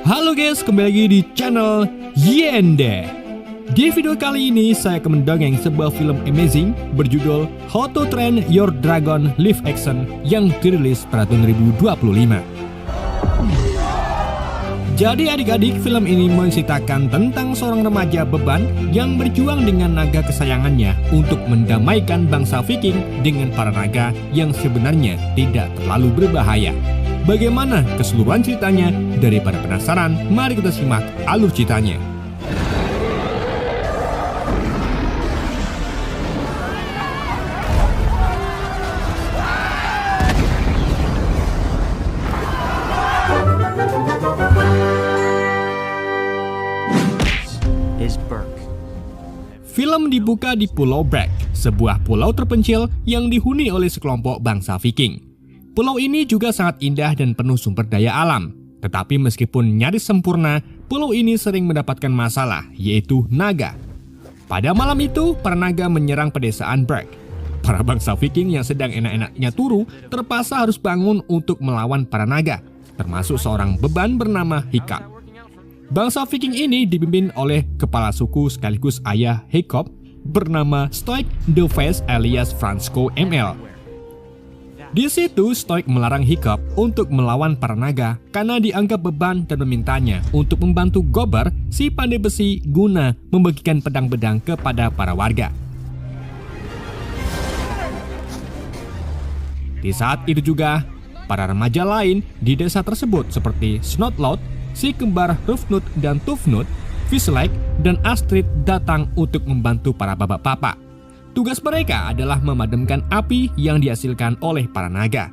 Halo guys, kembali lagi di channel Yende. Di video kali ini saya akan mendongeng sebuah film amazing berjudul How to Train Your Dragon live action yang dirilis pada tahun 2025. Jadi adik-adik, film ini menceritakan tentang seorang remaja beban yang berjuang dengan naga kesayangannya untuk mendamaikan bangsa Viking dengan para naga yang sebenarnya tidak terlalu berbahaya. Bagaimana keseluruhan ceritanya? Daripada penasaran, mari kita simak alur ceritanya. Film dibuka di Pulau Breg, sebuah pulau terpencil yang dihuni oleh sekelompok bangsa Viking. Pulau ini juga sangat indah dan penuh sumber daya alam. Tetapi meskipun nyaris sempurna, pulau ini sering mendapatkan masalah, yaitu naga. Pada malam itu, para naga menyerang pedesaan Breg. Para bangsa Viking yang sedang enak-enaknya turu terpaksa harus bangun untuk melawan para naga, termasuk seorang beban bernama Hiccup. Bangsa Viking ini dipimpin oleh kepala suku sekaligus ayah Hiccup bernama Stoik the Face alias Fransko ML. Di situ Stoik melarang Hiccup untuk melawan para naga karena dianggap beban dan memintanya untuk membantu Gober, si pandai besi, guna membagikan pedang-pedang kepada para warga. Di saat itu juga, para remaja lain di desa tersebut seperti Snotlout, si kembar Rufnut dan Tufnut, Visleik, dan Astrid datang untuk membantu para bapak-bapak. Tugas mereka adalah memadamkan api yang dihasilkan oleh para naga.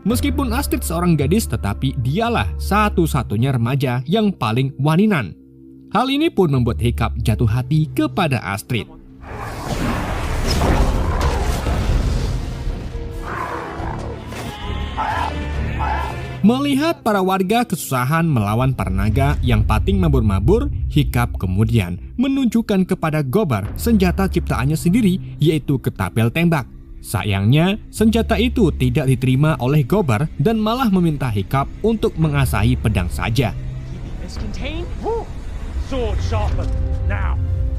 Meskipun Astrid seorang gadis, tetapi dialah satu-satunya remaja yang paling waninan. Hal ini pun membuat Hiccup jatuh hati kepada Astrid. Melihat para warga kesusahan melawan para naga yang pating mabur-mabur, Hiccup kemudian menunjukkan kepada Gober senjata ciptaannya sendiri, yaitu ketapel tembak. Sayangnya, senjata itu tidak diterima oleh Gober dan malah meminta Hiccup untuk mengasahi pedang saja.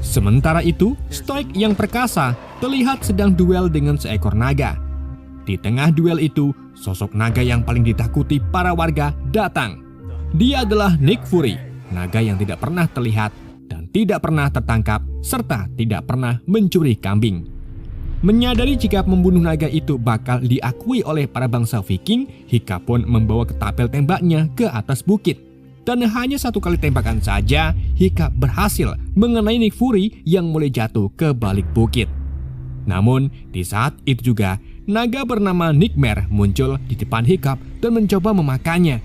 Sementara itu, Stoik yang perkasa terlihat sedang duel dengan seekor naga. Di tengah duel itu, sosok naga yang paling ditakuti para warga datang. Dia adalah Nick Fury, naga yang tidak pernah terlihat dan tidak pernah tertangkap, serta tidak pernah mencuri kambing. Menyadari jika membunuh naga itu bakal diakui oleh para bangsa Viking, Hiccup pun membawa ketapel tembaknya ke atas bukit. Dan hanya satu kali tembakan saja, Hiccup berhasil mengenai Nick Fury yang mulai jatuh ke balik bukit. Namun, di saat itu juga, naga bernama Nightmare muncul di depan Hiccup dan mencoba memakannya.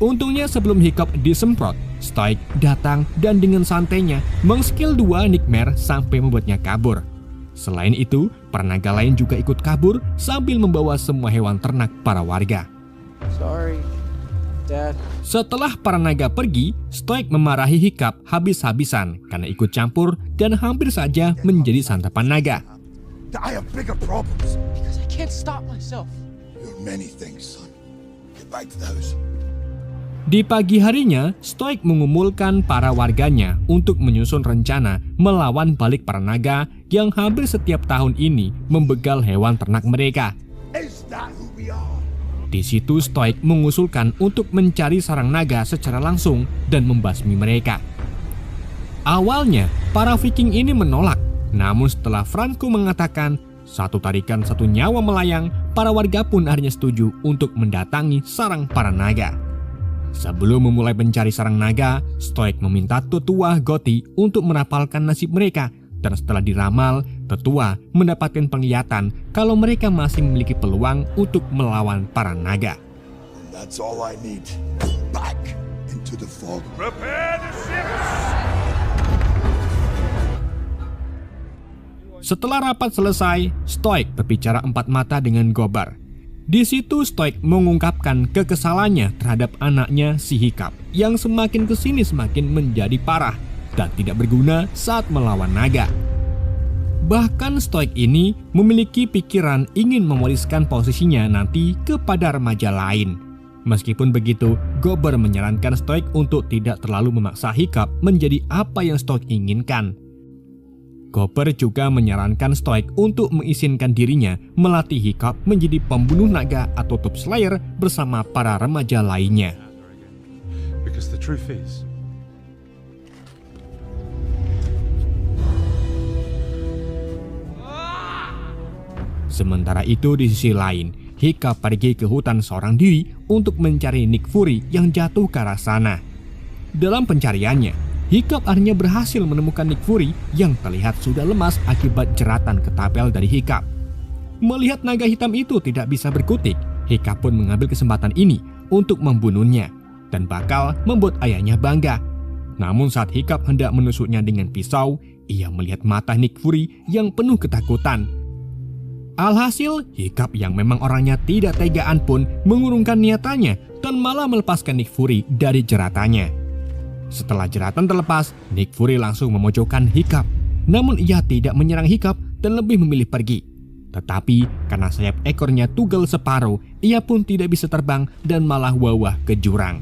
Untungnya sebelum Hiccup disemprot, Stoik datang dan dengan santainya mengskill 2 Nightmare sampai membuatnya kabur. Selain itu, para naga lain juga ikut kabur sambil membawa semua hewan ternak para warga. Sorry, Dad. Setelah para naga pergi, Stoik memarahi Hiccup habis-habisan karena ikut campur dan hampir saja menjadi santapan naga. I have bigger problems. Because I can't stop myself. You're many things, son. Get back to the house. Di pagi harinya, Stoik mengumpulkan para warganya untuk menyusun rencana melawan balik para naga yang hampir setiap tahun ini membegal hewan ternak mereka. Is that who we are? Di situ Stoik mengusulkan untuk mencari sarang naga secara langsung dan membasmi mereka. Awalnya, para Viking ini menolak. Namun setelah Franco mengatakan satu tarikan satu nyawa melayang, para warga pun akhirnya setuju untuk mendatangi sarang para naga. Sebelum memulai mencari sarang naga, Stoik meminta tetua Gothi untuk merapalkan nasib mereka. Dan setelah diramal, tetua mendapatkan penglihatan kalau mereka masih memiliki peluang untuk melawan para naga. And that's all I need. Back into the fog. Prepare the ships! Setelah rapat selesai, Stoik berbicara empat mata dengan Gober. Di situ Stoik mengungkapkan kekesalannya terhadap anaknya si Hiccup yang semakin kesini semakin menjadi parah dan tidak berguna saat melawan naga. Bahkan Stoik ini memiliki pikiran ingin mewariskan posisinya nanti kepada remaja lain. Meskipun begitu, Gobber menyarankan Stoik untuk tidak terlalu memaksa Hiccup menjadi apa yang Stoik inginkan. Gobber juga menyarankan Stoik untuk mengizinkan dirinya melatih Hiccup menjadi pembunuh naga atau Top Slayer bersama para remaja lainnya. Because the truth is, Sementara itu di sisi lain, Hiccup pergi ke hutan seorang diri untuk mencari Nick Fury yang jatuh ke arah sana. Dalam pencariannya, Hiccup akhirnya berhasil menemukan Nick Fury yang terlihat sudah lemas akibat jeratan ketapel dari Hiccup. Melihat naga hitam itu tidak bisa berkutik, Hiccup pun mengambil kesempatan ini untuk membunuhnya dan bakal membuat ayahnya bangga. Namun saat Hiccup hendak menusuknya dengan pisau, ia melihat mata Nick Fury yang penuh ketakutan. Alhasil, Hiccup yang memang orangnya tidak tegaan pun mengurungkan niatannya dan malah melepaskan Nick Fury dari jeratannya. Setelah jeratan terlepas, Nick Fury langsung memojokkan Hiccup. Namun ia tidak menyerang Hiccup dan lebih memilih pergi. Tetapi karena sayap ekornya tugel separuh, ia pun tidak bisa terbang dan malah wawah ke jurang.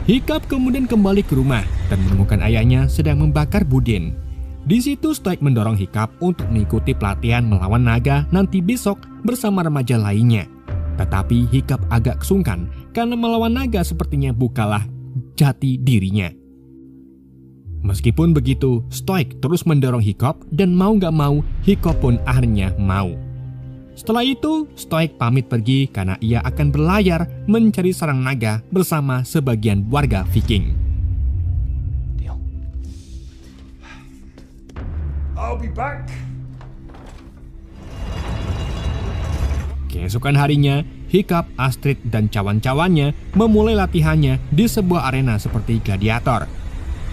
Hiccup kemudian kembali ke rumah dan menemukan ayahnya sedang membakar budin. Di situ Stoik mendorong Hiccup untuk mengikuti pelatihan melawan naga nanti besok bersama remaja lainnya. Tetapi Hiccup agak kesungkan karena melawan naga sepertinya bukanlah jati dirinya. Meskipun begitu, Stoik terus mendorong Hiccup dan mau gak mau, Hiccup pun akhirnya mau. Setelah itu, Stoik pamit pergi karena ia akan berlayar mencari sarang naga bersama sebagian warga Viking. Deal. I'll be back. Keesokan harinya, Hiccup, Astrid, dan cawan-cawannya memulai latihannya di sebuah arena seperti gladiator.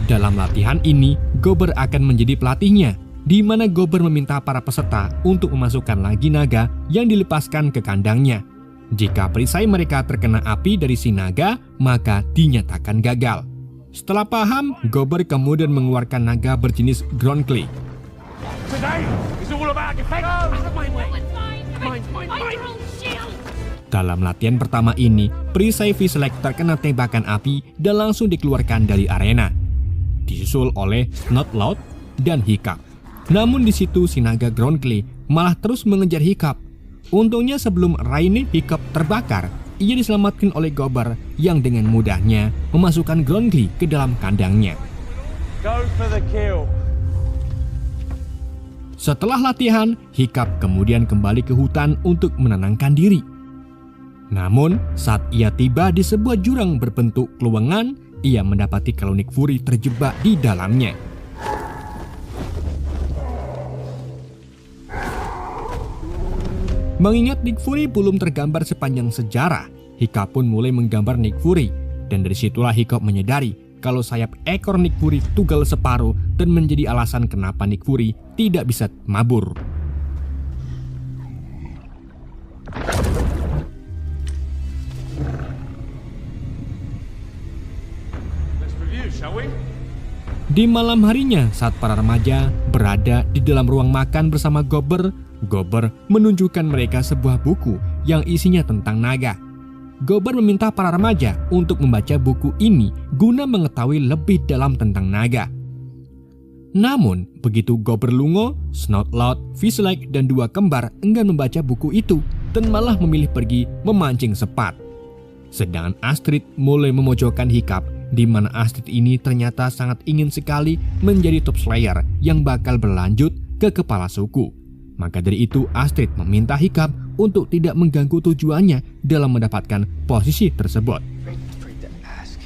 Dalam latihan ini, Gobber akan menjadi pelatihnya, di mana Gobber meminta para peserta untuk memasukkan lagi naga yang dilepaskan ke kandangnya. Jika perisai mereka terkena api dari si naga, maka dinyatakan gagal. Setelah paham, Gobber kemudian mengeluarkan naga berjenis Gronkly. Today is all about defense. Dalam latihan pertama ini, perisai V-Select terkena tembakan api dan langsung dikeluarkan dari arena, disusul oleh Snotlout dan Hiccup. Namun di situ si naga Gronkly malah terus mengejar Hiccup. Untungnya sebelum Raine Hiccup terbakar, ia diselamatkan oleh Gobber yang dengan mudahnya memasukkan Gronkly ke dalam kandangnya. Go for the kill. Setelah latihan, Hiccup kemudian kembali ke hutan untuk menenangkan diri. Namun saat ia tiba di sebuah jurang berbentuk keluwengan, ia mendapati kalau Nick Fury terjebak di dalamnya. Mengingat Nick Fury belum tergambar sepanjang sejarah, Hiccup pun mulai menggambar Nick Fury. Dan dari situlah Hiccup menyadari kalau sayap ekor Nick Fury tugel separuh dan menjadi alasan kenapa Nick Fury tidak bisa mabur. let's review, shall we? Di malam harinya saat para remaja berada di dalam ruang makan bersama Gobber, Gobber menunjukkan mereka sebuah buku yang isinya tentang naga. Gobber meminta para remaja untuk membaca buku ini guna mengetahui lebih dalam tentang naga. Namun, begitu Gobber lungo, Snotlout, V-Select, dan dua kembar enggan membaca buku itu dan malah memilih pergi memancing sepat. Sedangkan Astrid mulai memojokkan Hiccup, di mana Astrid ini ternyata sangat ingin sekali menjadi Top Slayer yang bakal berlanjut ke kepala suku. Maka dari itu Astrid meminta Hiccup untuk tidak mengganggu tujuannya dalam mendapatkan posisi tersebut. Afraid to ask.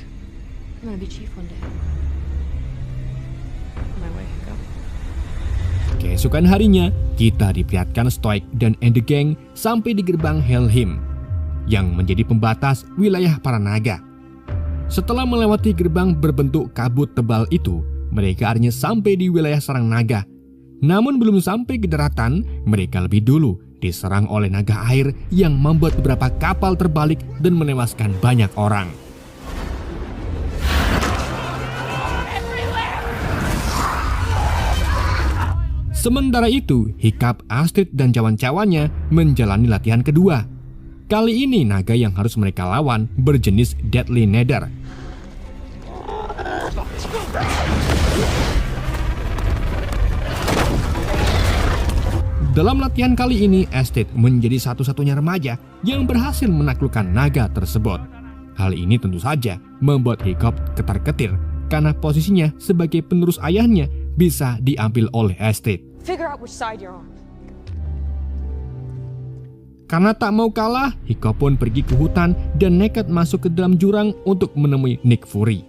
I'm gonna be chief one day. On my way, Hiccup. Keesokan harinya, kita diperlihatkan Stoik dan the Gang sampai di gerbang Helheim, yang menjadi pembatas wilayah para naga. Setelah melewati gerbang berbentuk kabut tebal itu, mereka akhirnya sampai di wilayah sarang naga. Namun belum sampai ke daratan, mereka lebih dulu diserang oleh naga air yang membuat beberapa kapal terbalik dan menewaskan banyak orang. Sementara itu, Hiccup, Astrid, dan cawan-cawannya menjalani latihan kedua. Kali ini naga yang harus mereka lawan berjenis Deadly Nether. Dalam latihan kali ini, Astrid menjadi satu-satunya remaja yang berhasil menaklukkan naga tersebut. Hal ini tentu saja membuat Hiccup ketar-ketir karena posisinya sebagai penerus ayahnya bisa diambil oleh Astrid. Figure out which side you're on. Karena tak mau kalah, Hiccup pun pergi ke hutan dan nekat masuk ke dalam jurang untuk menemui Nick Fury.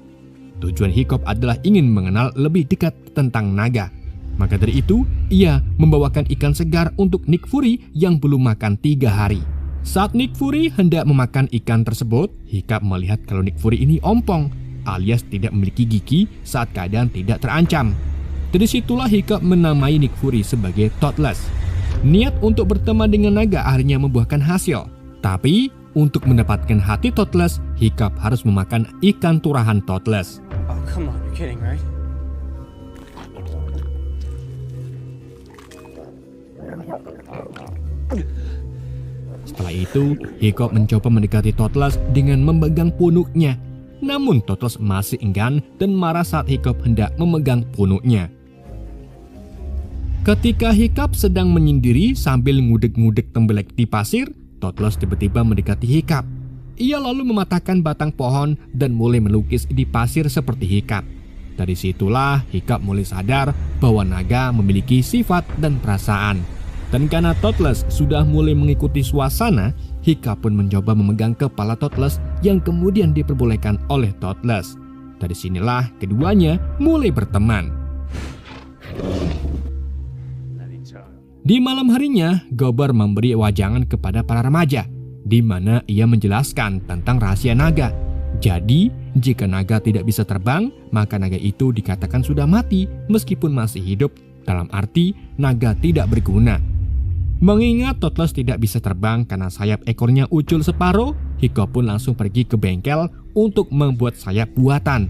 Tujuan Hiccup adalah ingin mengenal lebih dekat tentang naga. Maka dari itu, ia membawakan ikan segar untuk Nick Fury yang belum makan 3 hari. Saat Nick Fury hendak memakan ikan tersebut, Hiccup melihat kalau Nick Fury ini ompong, alias tidak memiliki gigi saat keadaan tidak terancam. Dari situlah Hiccup menamai Nick Fury sebagai Toothless. Niat untuk berteman dengan naga akhirnya membuahkan hasil. Tapi, untuk mendapatkan hati Toothless, Hiccup harus memakan ikan turahan Toothless. Oh, come on, you're kidding, right? Setelah itu, Hiccup mencoba mendekati Toothless dengan memegang punuknya. Namun Toothless masih enggan dan marah saat Hiccup hendak memegang punuknya. Ketika Hiccup sedang menyendiri sambil ngudek-ngudek tembelek di pasir, Toothless tiba-tiba mendekati Hiccup. Ia lalu mematahkan batang pohon dan mulai melukis di pasir seperti Hiccup. Dari situlah Hiccup mulai sadar bahwa naga memiliki sifat dan perasaan. Dan karena Toothless sudah mulai mengikuti suasana, Hiccup pun mencoba memegang kepala Toothless yang kemudian diperbolehkan oleh Toothless. Dari sinilah keduanya mulai berteman. Di malam harinya, Gobber memberi wajangan kepada para remaja, di mana ia menjelaskan tentang rahasia naga. Jadi, jika naga tidak bisa terbang, maka naga itu dikatakan sudah mati meskipun masih hidup, dalam arti naga tidak berguna. Mengingat Toothless tidak bisa terbang karena sayap ekornya ucul separuh, Hiccup pun langsung pergi ke bengkel untuk membuat sayap buatan.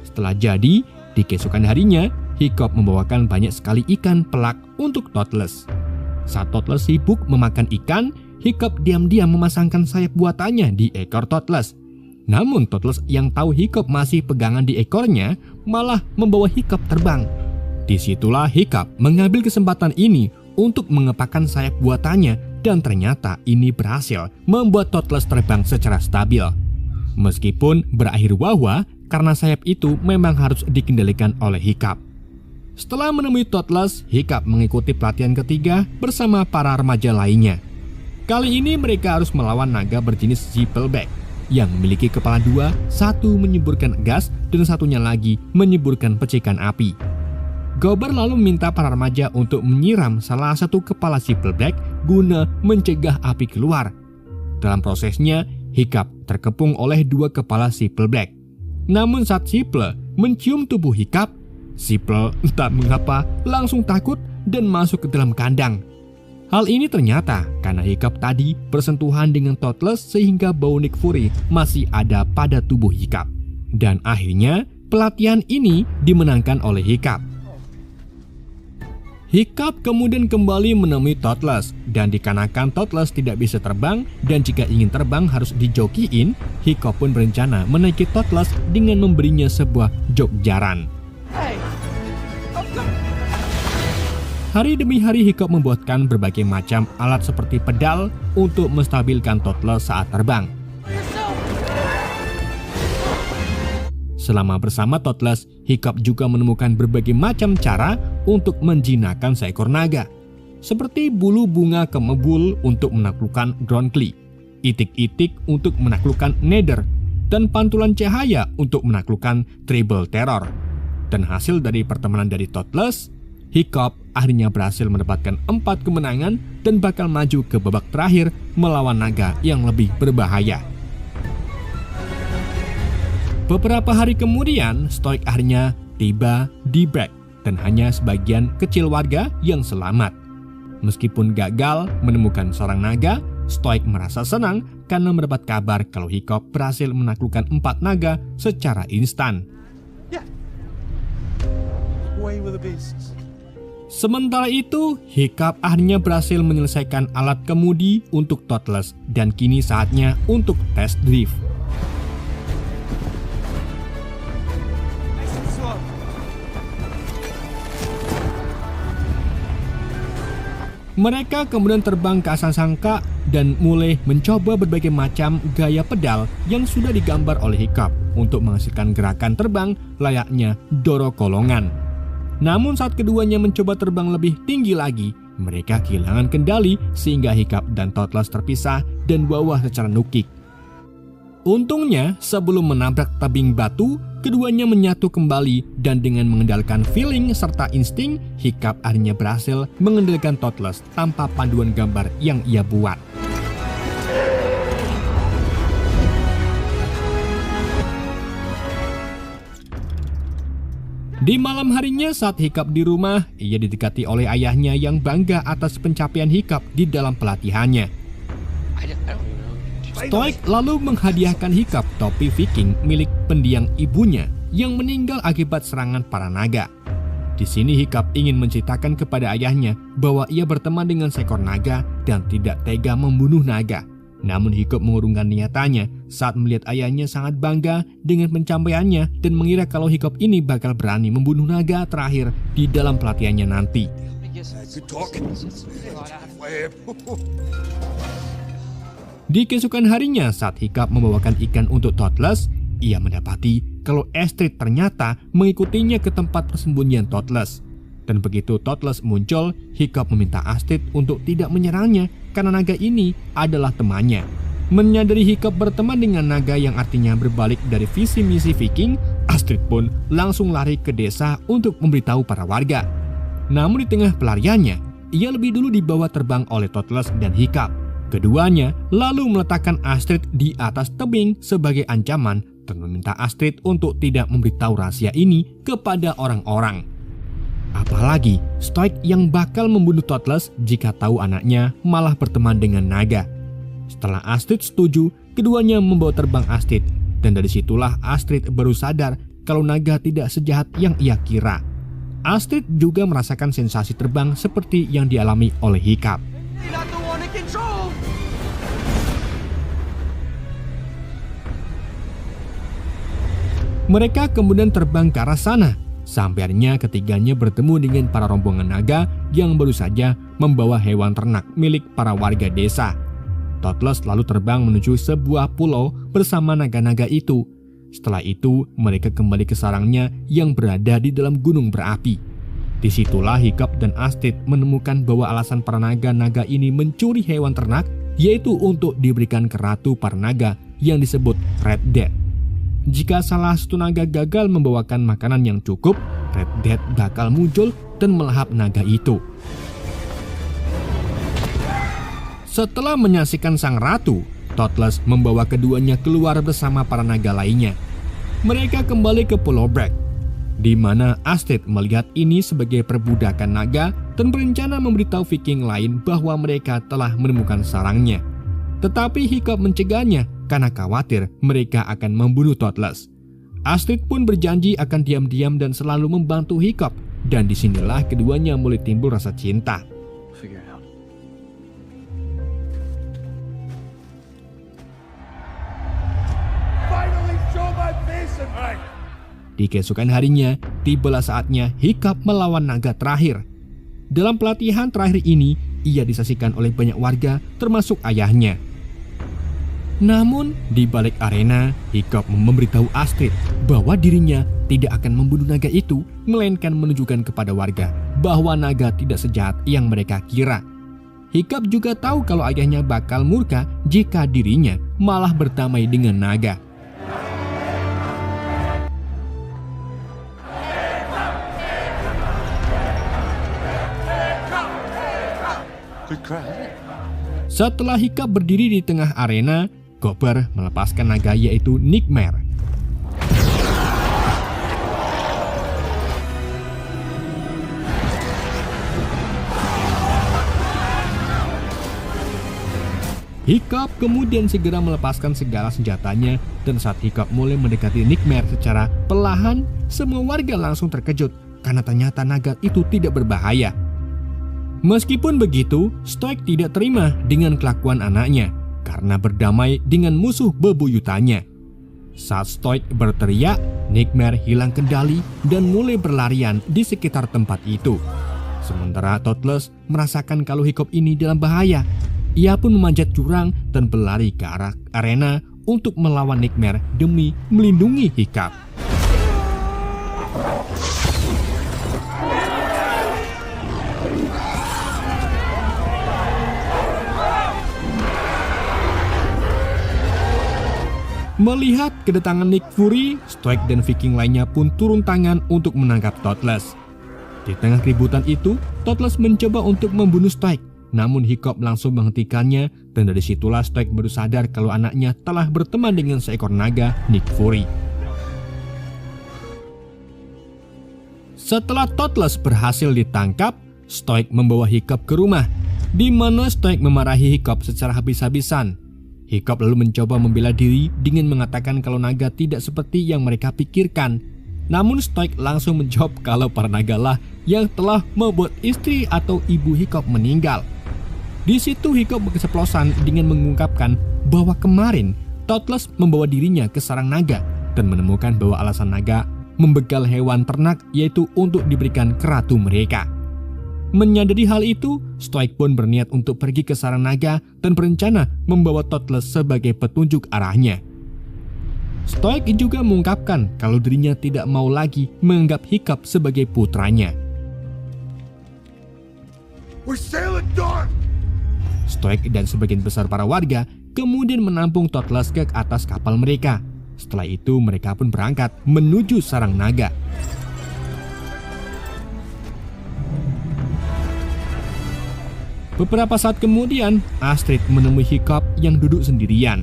Setelah jadi, di keesokan harinya, Hiccup membawakan banyak sekali ikan pelak untuk Toothless. Saat Toothless sibuk memakan ikan, Hiccup diam-diam memasangkan sayap buatannya di ekor Toothless. Namun Toothless yang tahu Hiccup masih pegangan di ekornya malah membawa Hiccup terbang. Disitulah Hiccup mengambil kesempatan ini untuk mengepakkan sayap buatannya dan ternyata ini berhasil membuat Toothless terbang secara stabil. Meskipun berakhir wah-wah karena sayap itu memang harus dikendalikan oleh Hiccup. Setelah menemui Toothless, Hiccup mengikuti pelatihan ketiga bersama para remaja lainnya. Kali ini mereka harus melawan naga berjenis Zippleback yang memiliki kepala 2, satu menyemburkan gas dan satunya lagi menyemburkan percikan api. Gobber lalu meminta para remaja untuk menyiram salah satu kepala Zippleback guna mencegah api keluar. Dalam prosesnya, Hiccup terkepung oleh 2 kepala Zippleback. Namun saat Zipple mencium tubuh Hiccup, Zipple entah mengapa langsung takut dan masuk ke dalam kandang. Hal ini ternyata karena Hiccup tadi bersentuhan dengan Toothless sehingga bau Nick Fury masih ada pada tubuh Hiccup. Dan akhirnya pelatihan ini dimenangkan oleh Hiccup. Hiccup kemudian kembali menemui Toothless dan dikarenakan Toothless tidak bisa terbang dan jika ingin terbang harus dijokiin, Hiccup pun berencana menaiki Toothless dengan memberinya sebuah jok jaran. Hari demi hari Hiccup membuatkan berbagai macam alat seperti pedal untuk menstabilkan Toothless saat terbang. Selama bersama Toothless, Hiccup juga menemukan berbagai macam cara untuk menjinakkan seekor naga. Seperti bulu bunga kemebul untuk menaklukkan Groundclaw, itik-itik untuk menaklukkan Nether, dan pantulan cahaya untuk menaklukkan Tribal Terror. Dan hasil dari pertemanan dari Toothless, Hiccup akhirnya berhasil mendapatkan 4 kemenangan dan bakal maju ke babak terakhir melawan naga yang lebih berbahaya. Beberapa hari kemudian, Stoic akhirnya tiba di Bragg dan hanya sebagian kecil warga yang selamat. Meskipun gagal menemukan seorang naga, Stoik merasa senang karena mendapat kabar kalau Hiccup berhasil menaklukkan 4 naga secara instan. Yeah. Away with the beasts. Sementara itu, Hiccup akhirnya berhasil menyelesaikan alat kemudi untuk Toothless dan kini saatnya untuk tes drift. Mereka kemudian terbang ke Asasangka dan mulai mencoba berbagai macam gaya pedal yang sudah digambar oleh Hiccup untuk menghasilkan gerakan terbang layaknya Doro Kolongan. Namun saat keduanya mencoba terbang lebih tinggi lagi, mereka kehilangan kendali sehingga Hiccup dan Toothless terpisah dan bawah secara nukik. Untungnya, sebelum menabrak tebing batu, keduanya menyatu kembali dan dengan mengendalikan feeling serta insting, Hiccup akhirnya berhasil mengendalikan Toothless tanpa panduan gambar yang ia buat. Di malam harinya saat Hiccup di rumah, ia didekati oleh ayahnya yang bangga atas pencapaian Hiccup di dalam pelatihannya. Stoik lalu menghadiahkan Hiccup topi Viking milik pendiang ibunya yang meninggal akibat serangan para naga. Di sini Hiccup ingin menceritakan kepada ayahnya bahwa ia berteman dengan seekor naga dan tidak tega membunuh naga. Namun Hiccup mengurungkan niatannya saat melihat ayahnya sangat bangga dengan pencapaiannya dan mengira kalau Hiccup ini bakal berani membunuh naga terakhir di dalam pelatihannya nanti. Good talk. Di keesokan harinya saat Hiccup membawakan ikan untuk Toothless, ia mendapati kalau Astrid ternyata mengikutinya ke tempat persembunyian Toothless. Dan begitu Toothless muncul, Hiccup meminta Astrid untuk tidak menyerangnya karena naga ini adalah temannya. Menyadari Hiccup berteman dengan naga yang artinya berbalik dari visi misi Viking, Astrid pun langsung lari ke desa untuk memberitahu para warga. Namun di tengah pelariannya, ia lebih dulu dibawa terbang oleh Toothless dan Hiccup. Keduanya lalu meletakkan Astrid di atas tebing sebagai ancaman dan meminta Astrid untuk tidak memberitahu rahasia ini kepada orang-orang. Apalagi Stoik yang bakal membunuh Toothless jika tahu anaknya malah berteman dengan naga. Setelah Astrid setuju, keduanya membawa terbang Astrid dan dari situlah Astrid baru sadar kalau naga tidak sejahat yang ia kira. Astrid juga merasakan sensasi terbang seperti yang dialami oleh Hiccup. Mereka kemudian terbang ke arah sana. Sampai akhirnya ketiganya bertemu dengan para rombongan naga yang baru saja membawa hewan ternak milik para warga desa. Toothless lalu terbang menuju sebuah pulau bersama naga-naga itu. Setelah itu, mereka kembali ke sarangnya yang berada di dalam gunung berapi. Disitulah Hiccup dan Astrid menemukan bahwa alasan para naga-naga ini mencuri hewan ternak yaitu untuk diberikan ke ratu para naga yang disebut Red Death. Jika salah satu naga gagal membawakan makanan yang cukup, Red Death bakal muncul dan melahap naga itu. Setelah menyaksikan sang ratu, Toothless membawa keduanya keluar bersama para naga lainnya. Mereka kembali ke Pulau Bragg, di mana Astrid melihat ini sebagai perbudakan naga dan berencana memberitahu Viking lain bahwa mereka telah menemukan sarangnya. Tetapi Hiccup mencegahnya karena khawatir mereka akan membunuh Toothless. Astrid pun berjanji akan diam-diam dan selalu membantu Hiccup, dan disinilah keduanya mulai timbul rasa cinta. Figure it out. Finally show my face and Di keesokan harinya, tibalah saatnya Hiccup melawan naga terakhir. Dalam pelatihan terakhir ini, ia disaksikan oleh banyak warga termasuk ayahnya. Namun, di balik arena, Hiccup memberitahu Astrid bahwa dirinya tidak akan membunuh naga itu, melainkan menunjukkan kepada warga bahwa naga tidak sejahat yang mereka kira. Hiccup juga tahu kalau ayahnya bakal murka jika dirinya malah berdamai dengan naga. Good crowd. Setelah Hiccup berdiri di tengah arena, Gobber melepaskan naga yaitu Nightmare. Hiccup kemudian segera melepaskan segala senjatanya, dan saat Hiccup mulai mendekati Nightmare secara perlahan, semua warga langsung terkejut karena ternyata naga itu tidak berbahaya. Meskipun begitu, Stoic tidak terima dengan kelakuan anaknya karena berdamai dengan musuh bebuyutannya. Saat Stoic berteriak, Nightmare hilang kendali dan mulai berlarian di sekitar tempat itu. Sementara Toothless merasakan kalau Hiccup ini dalam bahaya. Ia pun memanjat jurang dan berlari ke arah arena untuk melawan Nightmare demi melindungi Hiccup. Melihat kedatangan Nick Fury, Stoic dan Viking lainnya pun turun tangan untuk menangkap Toothless. Di tengah keributan itu, Toothless mencoba untuk membunuh Stoic, namun Hiccup langsung menghentikannya, dan dari situlah Stoic baru sadar kalau anaknya telah berteman dengan seekor naga, Nick Fury. Setelah Toothless berhasil ditangkap, Stoic membawa Hiccup ke rumah, di mana Stoic memarahi Hiccup secara habis-habisan. Hiccup lalu mencoba membela diri dengan mengatakan kalau naga tidak seperti yang mereka pikirkan. Namun Stoic langsung menjawab kalau para naga lah yang telah membuat istri atau ibu Hiccup meninggal. Di situ Hiccup berkeseplosan dengan mengungkapkan bahwa kemarin Toothless membawa dirinya ke sarang naga dan menemukan bahwa alasan naga membegal hewan ternak yaitu untuk diberikan ke ratu mereka. Menyadari hal itu, Stoic pun berniat untuk pergi ke sarang naga dan berencana membawa Toothless sebagai petunjuk arahnya. Stoic juga mengungkapkan kalau dirinya tidak mau lagi menganggap Hiccup sebagai putranya. We're sailing dark! Stoic dan sebagian besar para warga kemudian menampung Toothless ke atas kapal mereka. Setelah itu mereka pun berangkat menuju sarang naga. Beberapa saat kemudian, Astrid menemui Hiccup yang duduk sendirian.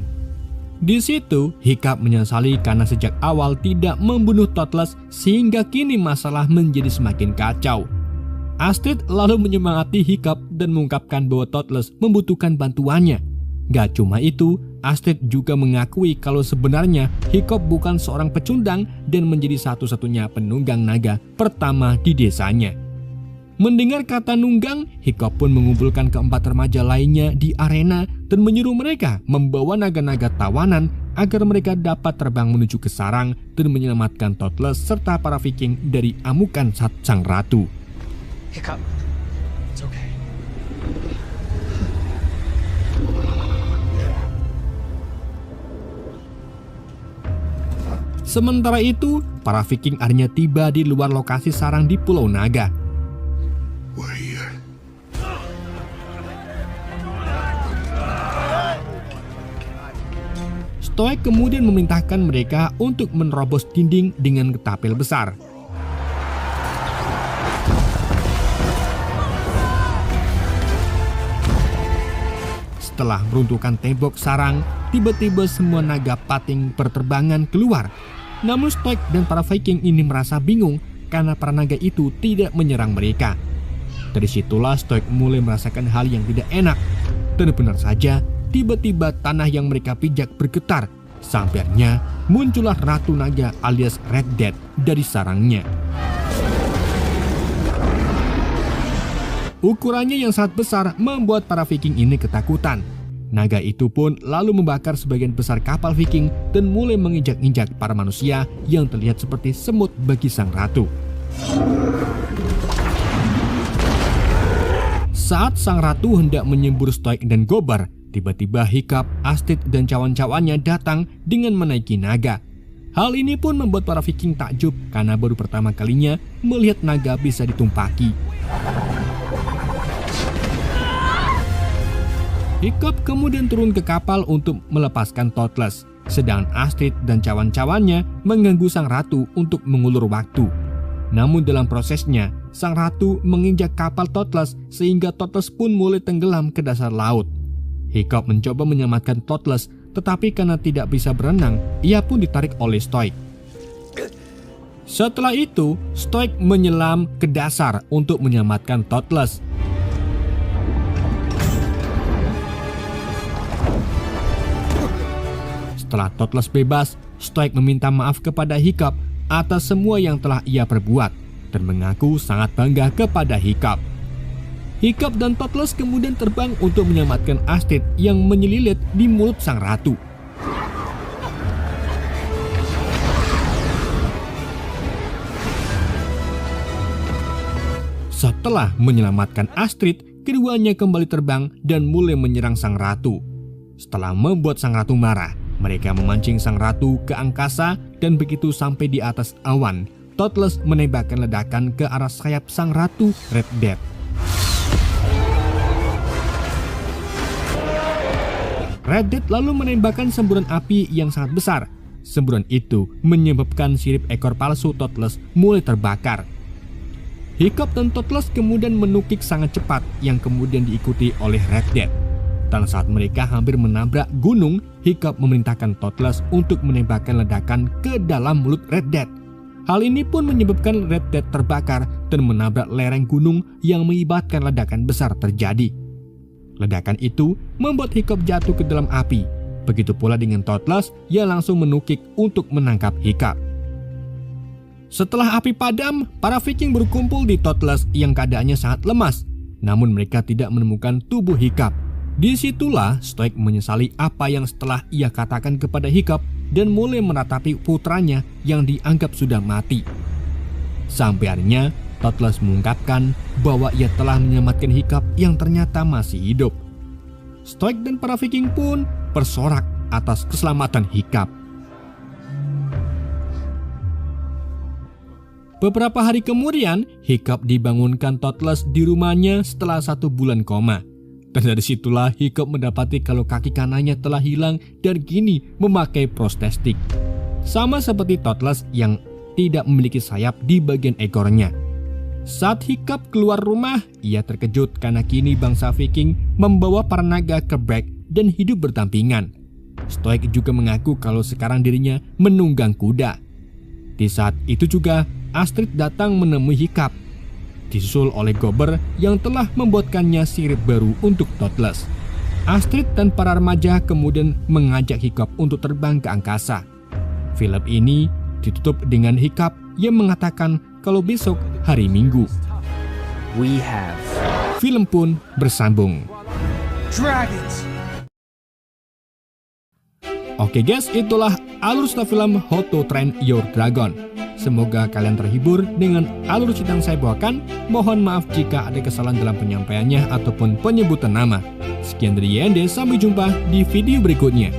Di situ, Hiccup menyesali karena sejak awal tidak membunuh Toothless sehingga kini masalah menjadi semakin kacau. Astrid lalu menyemangati Hiccup dan mengungkapkan bahwa Toothless membutuhkan bantuannya. Gak cuma itu, Astrid juga mengakui kalau sebenarnya Hiccup bukan seorang pecundang dan menjadi satu-satunya penunggang naga pertama di desanya. Mendengar kata nunggang, Hiccup pun mengumpulkan keempat remaja lainnya di arena dan menyuruh mereka membawa naga-naga tawanan agar mereka dapat terbang menuju ke sarang dan menyelamatkan Toothless serta para Viking dari amukan sang ratu. Hiccup. It's okay. Sementara itu, para Viking akhirnya tiba di luar lokasi sarang di Pulau Naga. We're here. Stoic kemudian memerintahkan mereka untuk menerobos dinding dengan ketapel besar. Setelah meruntuhkan tembok sarang, tiba-tiba semua naga pating berterbangan keluar. Namun Stoic dan para Viking ini merasa bingung karena para naga itu tidak menyerang mereka. Dari situlah Stoic mulai merasakan hal yang tidak enak. Dan benar saja, tiba-tiba tanah yang mereka pijak bergetar. Sampai akhirnya muncullah Ratu Naga alias Red Death dari sarangnya. Ukurannya yang sangat besar membuat para Viking ini ketakutan. Naga itu pun lalu membakar sebagian besar kapal Viking dan mulai menginjak-injak para manusia yang terlihat seperti semut bagi sang ratu. Saat sang ratu hendak menyembur Stoic dan Gobar, tiba-tiba Hiccup, Astrid dan cawan-cawannya datang dengan menaiki naga. Hal ini pun membuat para Viking takjub karena baru pertama kalinya melihat naga bisa ditumpaki. Hiccup kemudian turun ke kapal untuk melepaskan Toothless, sedangkan Astrid dan cawan-cawannya mengganggu sang ratu untuk mengulur waktu. Namun dalam prosesnya, sang ratu menginjak kapal Toothless sehingga Toothless pun mulai tenggelam ke dasar laut. Hiccup mencoba menyelamatkan Toothless, tetapi karena tidak bisa berenang, ia pun ditarik oleh Stoic. Setelah itu, Stoic menyelam ke dasar untuk menyelamatkan Toothless. Setelah Toothless bebas, Stoic meminta maaf kepada Hiccup atas semua yang telah ia perbuat dan mengaku sangat bangga kepada Hiccup. Hiccup dan Toothless kemudian terbang untuk menyelamatkan Astrid yang menyelilit di mulut sang ratu. Setelah menyelamatkan Astrid, keduanya kembali terbang dan mulai menyerang sang ratu. Setelah membuat sang ratu marah, mereka memancing sang ratu ke angkasa dan begitu sampai di atas awan, Toothless menembakkan ledakan ke arah sayap sang ratu Red Death. Red Death lalu menembakkan semburan api yang sangat besar. Semburan itu menyebabkan sirip ekor palsu Toothless mulai terbakar. Hiccup dan Toothless kemudian menukik sangat cepat yang kemudian diikuti oleh Red Death. Dan saat mereka hampir menabrak gunung, Hiccup memerintahkan Toothless untuk menembakkan ledakan ke dalam mulut Red Death. Hal ini pun menyebabkan Red Death terbakar dan menabrak lereng gunung yang mengibatkan ledakan besar terjadi. Ledakan itu membuat Hiccup jatuh ke dalam api. Begitu pula dengan Toothless yang langsung menukik untuk menangkap Hiccup. Setelah api padam, para Viking berkumpul di Toothless yang keadaannya sangat lemas. Namun mereka tidak menemukan tubuh Hiccup. Disitulah Stoic menyesali apa yang setelah ia katakan kepada Hiccup dan mulai meratapi putranya yang dianggap sudah mati. Sampai akhirnya Toothless mengungkapkan bahwa ia telah menyelamatkan Hiccup yang ternyata masih hidup. Stoic dan para Viking pun bersorak atas keselamatan Hiccup. Beberapa hari kemudian, Hiccup dibangunkan Toothless di rumahnya setelah 1 bulan koma. Dan dari situlah Hiccup mendapati kalau kaki kanannya telah hilang dan kini memakai prosthetik. Sama seperti Toothless yang tidak memiliki sayap di bagian ekornya. Saat Hiccup keluar rumah, ia terkejut karena kini bangsa Viking membawa para naga ke Breg dan hidup berdampingan. Stoic juga mengaku kalau sekarang dirinya menunggang kuda. Di saat itu juga Astrid datang menemui Hiccup, disusul oleh Gobber yang telah membuatkannya sirip baru untuk Toothless. Astrid dan para remaja kemudian mengajak Hiccup untuk terbang ke angkasa. Film ini ditutup dengan Hiccup yang mengatakan kalau besok hari Minggu. We have Film pun bersambung. dragons. Oke guys, itulah alur cerita film How to Train Your Dragon. Semoga kalian terhibur dengan alur cerita yang saya bawakan. Mohon maaf jika ada kesalahan dalam penyampaiannya ataupun penyebutan nama. Sekian dari YND, sampai jumpa di video berikutnya.